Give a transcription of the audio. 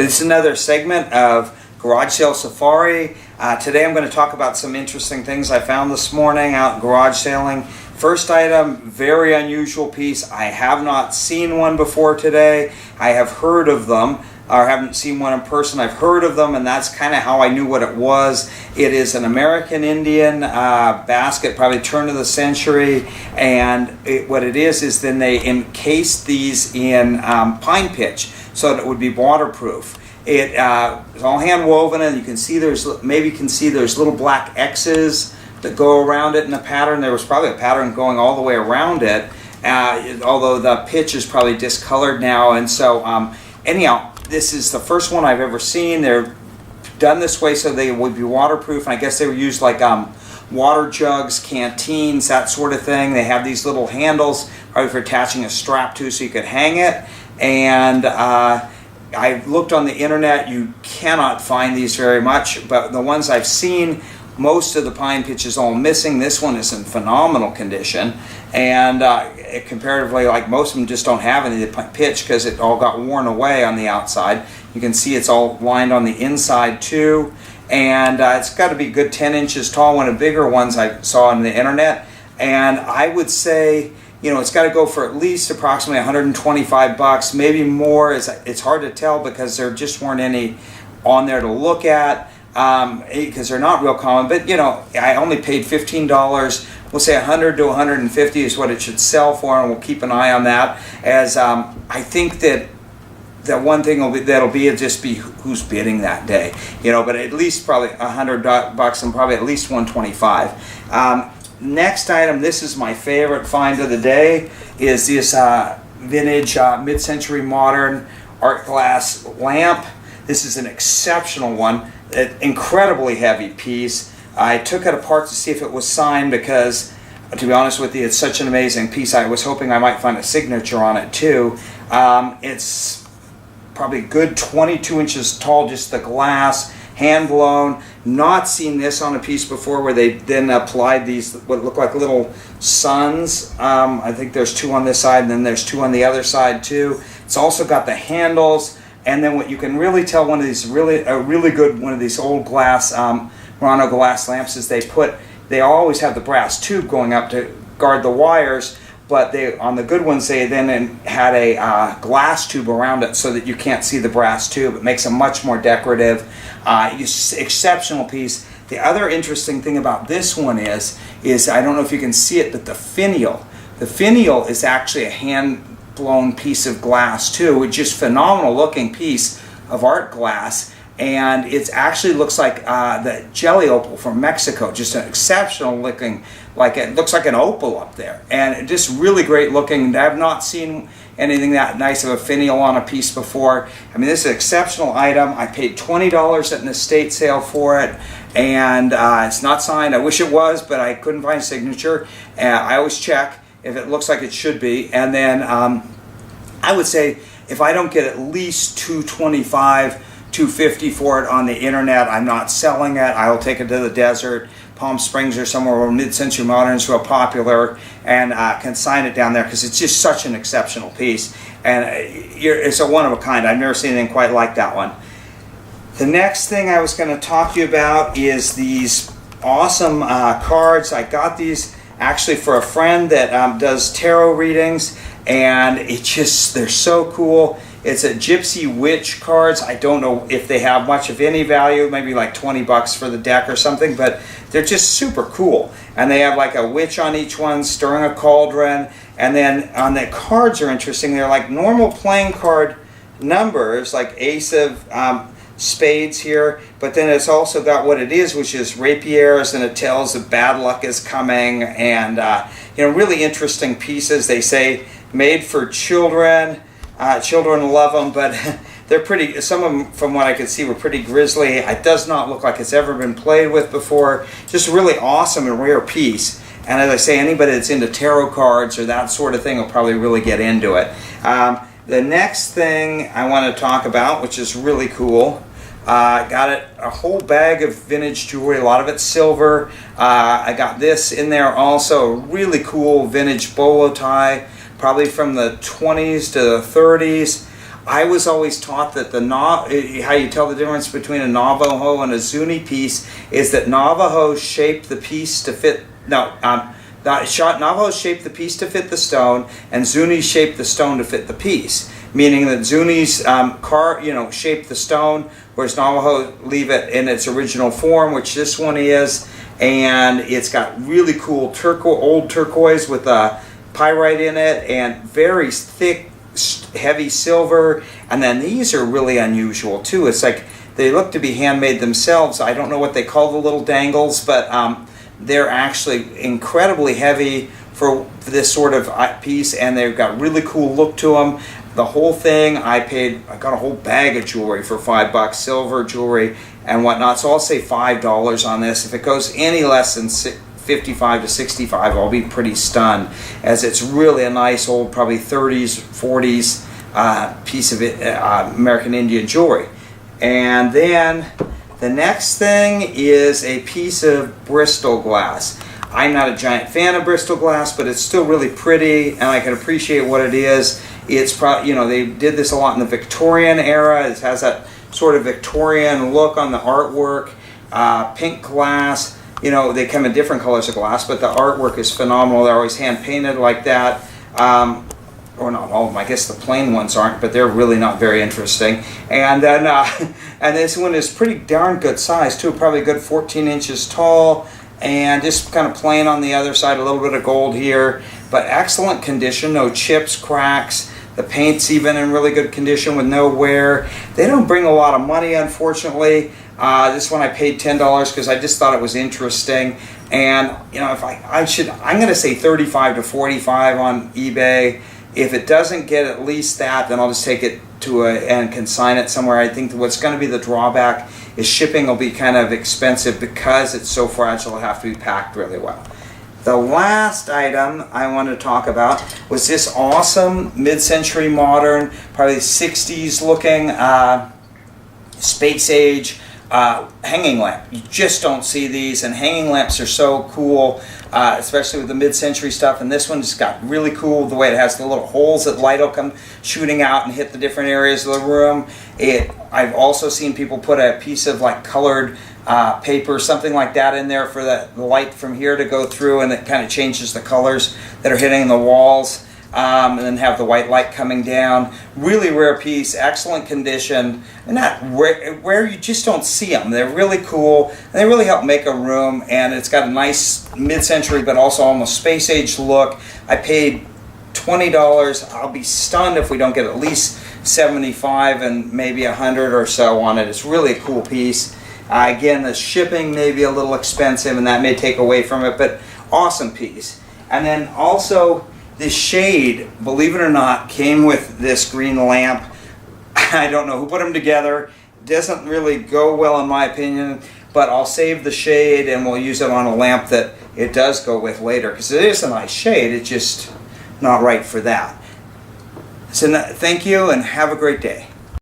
It's another segment of Garage Sale Safari. Today I'm going to talk about some interesting things I found this morning out garage sailing. First item, very unusual piece. I have not seen one before today. I have heard of them, or haven't seen one in person. I've heard of them, and that's kind of how I knew what it was. It is an American Indian basket, probably turn of the century, and what it is then they encased these in pine pitch so that it would be waterproof. It's all hand woven, and you can see there's little black X's that go around it in a pattern. There was probably a pattern going all the way around it, although the pitch is probably discolored now. And so anyhow, this is the first one I've ever seen. They're done this way so they would be waterproof, and I guess they were used like water jugs, canteens, that sort of thing. They have these little handles probably for attaching a strap to so you could hang it. And I looked on the internet. You cannot find these very much, but the ones I've seen, most of the pine pitch is all missing. This one is in phenomenal condition, and comparatively, like most of them just don't have any of the pitch because it all got worn away on the outside. You can see it's all lined on the inside too, and it's got to be a good 10 inches tall. One of the bigger ones I saw on the internet, and I would say, you know, it's got to go for at least approximately $125, maybe more. It's hard to tell because there just weren't any on there to look at, because they're not real common. But you know, I only paid $15. We'll say $100 to $150 is what it should sell for, and we'll keep an eye on that. As I think that one thing that'll be just be who's bidding that day, you know. But at least probably $100 and probably at least $125. Next item, this is my favorite find of the day, is this vintage mid-century modern art glass lamp. This is an exceptional one, an incredibly heavy piece. I took it apart to see if it was signed because, to be honest with you, it's such an amazing piece. I was hoping I might find a signature on it too. It's probably a good 22 inches tall, just the glass, hand blown. Not seen this on a piece before where they then applied these what look like little suns. I think there's two on this side and then there's two on the other side too. It's also got the handles, and then what you can really tell one of these really good one of these old glass Murano glass lamps is they always have the brass tube going up to guard the wires. But on the good ones, they then had a glass tube around it so that you can't see the brass tube. It makes them much more decorative. Exceptional piece. The other interesting thing about this one is I don't know if you can see it, but the finial. The finial is actually a hand-blown piece of glass too. It's just phenomenal looking piece of art glass. And it actually looks like the jelly opal from Mexico, just an exceptional looking, like it looks like an opal up there. And just really great looking. I have not seen anything that nice of a finial on a piece before. I mean, this is an exceptional item. I paid $20 at an estate sale for it, and it's not signed. I wish it was, but I couldn't find a signature. I always check if it looks like it should be. And then I would say if I don't get at least $225, $250 for it on the internet, I'm not selling it. I'll take it to the desert, Palm Springs or somewhere where mid-century moderns are popular, and consign it down there because it's just such an exceptional piece. And it's a one of a kind. I've never seen anything quite like that one. The next thing I was going to talk to you about is these awesome cards. I got these actually for a friend that does tarot readings, and they're so cool. It's a Gypsy Witch cards. I don't know if they have much of any value, maybe like $20 for the deck or something, but they're just super cool. And they have like a witch on each one, stirring a cauldron, and then on the cards are interesting. They're like normal playing card numbers, like ace of spades here, but then it's also got what it is, which is rapiers, and it tells that bad luck is coming, and really interesting pieces. They say made for children. Children love them, but they're pretty. Some of them, from what I could see, were pretty grisly. It does not look like it's ever been played with before. Just a really awesome and rare piece. And as I say, anybody that's into tarot cards or that sort of thing will probably really get into it. The next thing I want to talk about, which is really cool, got a whole bag of vintage jewelry. A lot of it's silver. I got this in there also. A really cool vintage bolo tie, probably from the 20s to the 30s. I was always taught that how you tell the difference between a Navajo and a Zuni piece is that Navajo shaped the piece to fit, Navajo shaped the piece to fit the stone, and Zunis shaped the stone to fit the piece. Meaning that Zunis shape the stone, whereas Navajo leave it in its original form, which this one is, and it's got really cool old turquoise with a pyrite in it, and very thick, heavy silver. And then these are really unusual too. It's like they look to be handmade themselves. I don't know what they call the little dangles, but they're actually incredibly heavy for this sort of piece, and they've got really cool look to them. The whole thing, I got a whole bag of jewelry for $5, silver jewelry and whatnot. So I'll say $5 on this. If it goes any less than 55 to 65, I'll be pretty stunned, as it's really a nice old, probably 30s, 40s piece of American Indian jewelry. And then the next thing is a piece of Bristol glass. I'm not a giant fan of Bristol glass, but it's still really pretty, and I can appreciate what it is. It's probably, they did this a lot in the Victorian era. It has that sort of Victorian look on the artwork. Pink glass. They come in different colors of glass, but the artwork is phenomenal. They're always hand painted like that. Or not all of them. I guess the plain ones aren't, but they're really not very interesting. And then, and this one is pretty darn good size too. Probably a good 14 inches tall, and just kind of plain on the other side. A little bit of gold here, but excellent condition. No chips, cracks. The paint's even in really good condition with no wear. They don't bring a lot of money, unfortunately. This one I paid $10 because I just thought it was interesting. And if I'm going to say 35 to 45 on eBay. If it doesn't get at least that, then I'll just take it and consign it somewhere. I think what's going to be the drawback is shipping will be kind of expensive because it's so fragile. It'll have to be packed really well. The last item I want to talk about was this awesome mid-century modern, probably 60s looking space age hanging lamp. You just don't see these, and hanging lamps are so cool, especially with the mid-century stuff. And this one's got really cool the way it has the little holes that light will come shooting out and hit the different areas of the room. I've also seen people put a piece of colored paper, something like that in there for the light from here to go through, and it kind of changes the colors that are hitting the walls, and then have the white light coming down. Really rare piece, excellent condition, and not rare, you just don't see them. They're really cool, and they really help make a room, and it's got a nice mid-century but also almost space age look. I paid $20. I'll be stunned if we don't get at least 75 and maybe 100 or so on it. It's really a cool piece. Again, the shipping may be a little expensive, and that may take away from it, but awesome piece. And then also, this shade, believe it or not, came with this green lamp. I don't know who put them together. It doesn't really go well in my opinion, but I'll save the shade and we'll use it on a lamp that it does go with later, because it is a nice shade. It's just not right for that. So thank you and have a great day.